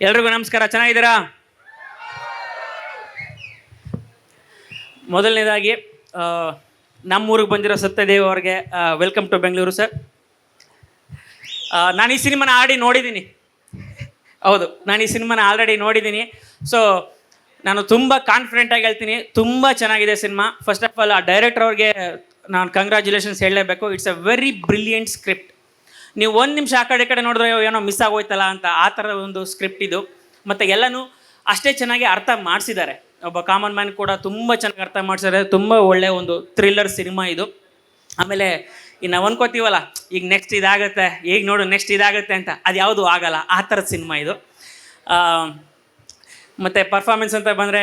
ಎಲ್ರಿಗೂ ನಮಸ್ಕಾರ. ಚೆನ್ನಾಗಿದ್ದೀರಾ? ಮೊದಲನೇದಾಗಿ ನಮ್ಮೂರಿಗೆ ಬಂದಿರೋ ಸತ್ಯದೇವ್ ಅವ್ರಿಗೆ ವೆಲ್ಕಮ್ ಟು ಬೆಂಗಳೂರು ಸರ್. ನಾನು ಈ ಸಿನಿಮಾನ ನೋಡಿದ್ದೀನಿ. ಹೌದು, ನಾನು ಈ ಸಿನಿಮಾನ ಆಲ್ರೆಡಿ ನೋಡಿದ್ದೀನಿ. ಸೊ ನಾನು ತುಂಬ ಕಾನ್ಫಿಡೆಂಟಾಗಿ ಹೇಳ್ತೀನಿ, ತುಂಬ ಚೆನ್ನಾಗಿದೆ ಸಿನಿಮಾ. ಫಸ್ಟ್ ಆಫ್ ಆಲ್ ಆ ಡೈರೆಕ್ಟರ್ ಅವ್ರಿಗೆ ನಾನು ಕಂಗ್ರ್ಯಾಚುಲೇಷನ್ಸ್ ಹೇಳಲೇಬೇಕು. It's a very brilliant script. ನೀವು ಒಂದು ನಿಮಿಷ ಆ ಕಡೆ ನೋಡಿದ್ರೆ ಏನೋ ಮಿಸ್ ಆಗೋಯ್ತಲ್ಲ ಅಂತ ಆ ಥರದ ಒಂದು ಸ್ಕ್ರಿಪ್ಟ್ ಇದು. ಮತ್ತು ಎಲ್ಲನೂ ಅಷ್ಟೇ ಚೆನ್ನಾಗಿ ಅರ್ಥ ಮಾಡಿಸಿದ್ದಾರೆ. ಒಬ್ಬ ಕಾಮನ್ ಮ್ಯಾನ್ ಕೂಡ ತುಂಬ ಚೆನ್ನಾಗಿ ಅರ್ಥ ಮಾಡಿಸಿದ್ದಾರೆ. ತುಂಬ ಒಳ್ಳೆಯ ಒಂದು ಥ್ರಿಲ್ಲರ್ ಸಿನಿಮಾ ಇದು. ಆಮೇಲೆ ಈಗ ನಾವು ಅನ್ಕೋತೀವಲ್ಲ, ಈಗ ನೆಕ್ಸ್ಟ್ ಇದಾಗುತ್ತೆ, ಈಗ ನೋಡು ನೆಕ್ಸ್ಟ್ ಇದಾಗುತ್ತೆ ಅಂತ, ಅದು ಯಾವುದೂ ಆಗಲ್ಲ. ಆ ಥರದ ಸಿನಿಮಾ ಇದು. ಮತ್ತು ಪರ್ಫಾರ್ಮೆನ್ಸ್ ಅಂತ ಬಂದರೆ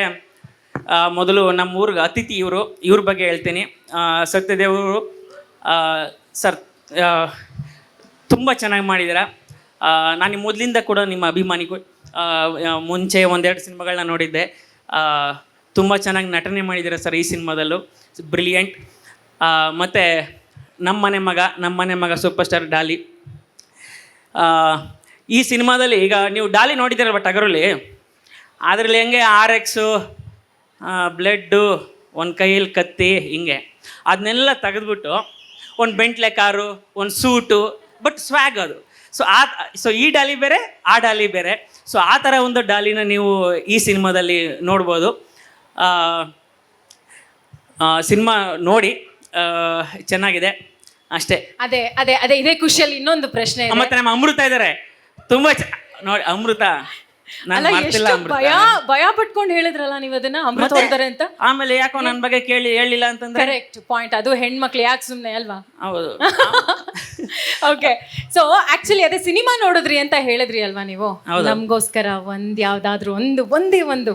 ಮೊದಲು ನಮ್ಮ ಊರಿಗೆ ಅತಿಥಿ ಇವ್ರ ಬಗ್ಗೆ ಹೇಳ್ತೀನಿ. ಸತ್ಯದೇವರು ಸರ್ ತುಂಬ ಚೆನ್ನಾಗಿ ಮಾಡಿದ್ದೀರ. ನಾನು ಮೊದಲಿಂದ ಕೂಡ ನಿಮ್ಮ ಅಭಿಮಾನಿ. ಮುಂಚೆ ಒಂದೆರಡು ಸಿನಿಮಾಗಳನ್ನ ನೋಡಿದ್ದೆ. ತುಂಬ ಚೆನ್ನಾಗಿ ನಟನೆ ಮಾಡಿದ್ದೀರ ಸರ್ ಈ ಸಿನಿಮಾದಲ್ಲೂ. ಬ್ರಿಲಿಯಂಟ್. ಮತ್ತು ನಮ್ಮನೆ ಮಗ ಸೂಪರ್ ಸ್ಟಾರ್ ಡಾಲಿ. ಈ ಸಿನಿಮಾದಲ್ಲಿ ಈಗ ನೀವು ಡಾಲಿ ನೋಡಿದ್ದೀರಲ್ವ ಟಗರಲ್ಲಿ, ಅದರಲ್ಲಿ ಹೆಂಗೆ RX ಬ್ಲಡ್ಡು, ಒಂದು ಕೈಯಲ್ಲಿ ಕತ್ತಿ, ಹಿಂಗೆ ಅದನ್ನೆಲ್ಲ ತೆಗೆದ್ಬಿಟ್ಟು ಒಂದು ಬೆಂಟ್ಲೆ ಕಾರು, ಒಂದು ಸೂಟು, ಬಟ್ ಸ್ವ್ಯಾಗ್ ಅದು. ಸೊ ಈ ಡಾಲಿ ಬೇರೆ, ಆ ಡಾಲಿ ಬೇರೆ. ಸೊ ಆ ಥರ ಒಂದು ಡಾಲಿನ ನೀವು ಈ ಸಿನಿಮಾದಲ್ಲಿ ನೋಡ್ಬೋದು. ಸಿನಿಮಾ ನೋಡಿ, ಚೆನ್ನಾಗಿದೆ ಅಷ್ಟೇ. ಅದೇ ಅದೇ ಅದೇ ಇದೇ ಖುಷಿಯಲ್ಲಿ ಇನ್ನೊಂದು ಪ್ರಶ್ನೆ ಇದೆ. ಮತ್ತೆ ನಮ್ಮ ಅಮೃತ ಇದ್ದಾರೆ, ತುಂಬ ನೋಡಿ ಅಮೃತ. ಭಯ ಪಟ್ಕೊಂಡು ಹೇಳಿದ್ರಲ್ಲ ನೀವು ಅದನ್ನ, ಅಮೃತ ಹೋಗ್ತಾರೆ ಅಂತ. ಆಮೇಲೆ ಯಾಕೋ ನನ್ನ ಬಗ್ಗೆ ಹೇಳಿಲ್ಲ ಅಂತಂದ್ರೆ ಕರೆಕ್ಟ್ ಪಾಯಿಂಟ್. ಅದು ಹೆಣ್ಮಕ್ಳು ಯಾಕೆ ಸುಮ್ಮನೆ ಅಲ್ವಾ? ಹೌದು. ಓಕೆ, ಸೊ ಆಕ್ಚುಲಿ ಅದೇ ಸಿನಿಮಾ ನೋಡಿದ್ರಿ ಅಂತ ಹೇಳಿದ್ರಿ ಅಲ್ವಾ ನೀವು. ನಮಗೋಸ್ಕರ ಯಾವ್ದಾದ್ರು ಒಂದೇ ಒಂದು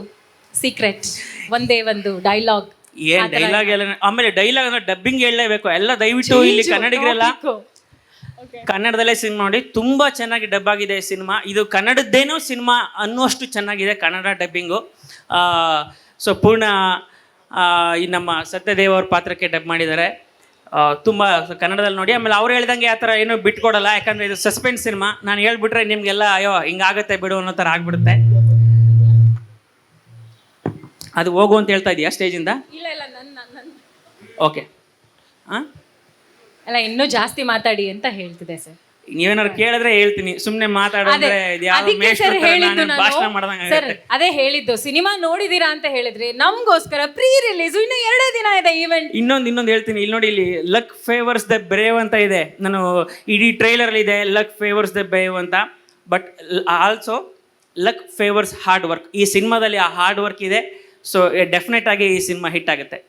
ಸೀಕ್ರೆಟ್, ಒಂದೇ ಒಂದು ಡೈಲಾಗ್. ಏನ್ ಡೈಲಾಗ್ ಎಲ್ಲ, ಆಮೇಲೆ ಡೈಲಾಗ್ ಅಂದ್ರೆ ಡಬ್ಬಿಂಗ್ ಹೇಳಲೇಬೇಕು ಎಲ್ಲ. ದಯವಿಟ್ಟು ಇಲ್ಲಿ ಕನ್ನಡಿಗರೆಲ್ಲ ಕನ್ನಡದಲ್ಲೇ ಸಿನಿಮಾ ನೋಡಿ, ತುಂಬ ಚೆನ್ನಾಗಿ ಡಬ್ ಆಗಿದೆ ಸಿನಿಮಾ. ಇದು ಕನ್ನಡದ್ದೇನೋ ಸಿನಿಮಾ ಅನ್ನುವಷ್ಟು ಚೆನ್ನಾಗಿದೆ ಕನ್ನಡ ಡಬ್ಬಿಂಗು. ಸೊ ಪೂರ್ಣ ಈ ನಮ್ಮ ಸತ್ಯದೇವ್ ಅವ್ರ ಪಾತ್ರಕ್ಕೆ ಡಬ್ ಮಾಡಿದ್ದಾರೆ. ತುಂಬ ಕನ್ನಡದಲ್ಲಿ ನೋಡಿ. ಆಮೇಲೆ ಅವ್ರು ಹೇಳ್ದಂಗೆ ಆ ಥರ ಏನೂ ಬಿಟ್ಕೊಡಲ್ಲ, ಯಾಕಂದರೆ ಇದು ಸಸ್ಪೆನ್ಸ್ ಸಿನಿಮಾ. ನಾನು ಹೇಳ್ಬಿಟ್ರೆ ನಿಮಗೆಲ್ಲ ಅಯ್ಯೋ ಹಿಂಗಾಗುತ್ತೆ ಬಿಡು ಅನ್ನೋ ಥರ ಆಗ್ಬಿಡುತ್ತೆ. ಅದು ಹೋಗು ಅಂತ ಹೇಳ್ತಾ ಇದೀಯಾ ಸ್ಟೇಜಿಂದ? ಇಲ್ಲ ಓಕೆ. ಹಾಂ ಅಲ್ಲ, ಇನ್ನೂ ಜಾಸ್ತಿ ಮಾತಾಡಿ ಅಂತ ಹೇಳ್ತಿದೆ ಸರ್. ನೀವೇನಾದ್ರು ಕೇಳಿದ್ರೆ ಹೇಳ್ತೀನಿ, ಸುಮ್ಮನೆ ಮಾತಾಡಿದ್ರೆ ಭಾಷಣ ಮಾಡ್ದಂಗೆ. ಅದೇ ಹೇಳಿದ್ದು, ಸಿನಿಮಾ ನೋಡಿದೀರಾ ಅಂತ ಹೇಳಿದ್ರಿ. ನಮಗೋಸ್ಕರ ಪ್ರೀ ರಿಲೀಸ್ ಇನ್ನು 2 ದಿನ ಇದೆ ಈವೆಂಟ್. ಇನ್ನೊಂದು ಹೇಳ್ತೀನಿ. ಇಲ್ಲಿ ನೋಡಿ, ಇಲ್ಲಿ ಲಕ್ ಫೇವರ್ಸ್ ದ ಬ್ರೇವ್ ಅಂತ ಇದೆ. ನಾನು ಇಡೀ ಟ್ರೈಲರ್ ಇದೆ ಲಕ್ ಫೇವರ್ಸ್ ದ ಬ್ರೇವ್ ಅಂತ. But also luck favours hard work. ಈ ಸಿನಿಮಾದಲ್ಲಿ ಆ ಹಾರ್ಡ್ ವರ್ಕ್ ಇದೆ. ಸೊ ಡೆಫಿನೆಟ್ ಆಗಿ ಈ ಸಿನಿಮಾ ಹಿಟ್ ಆಗುತ್ತೆ.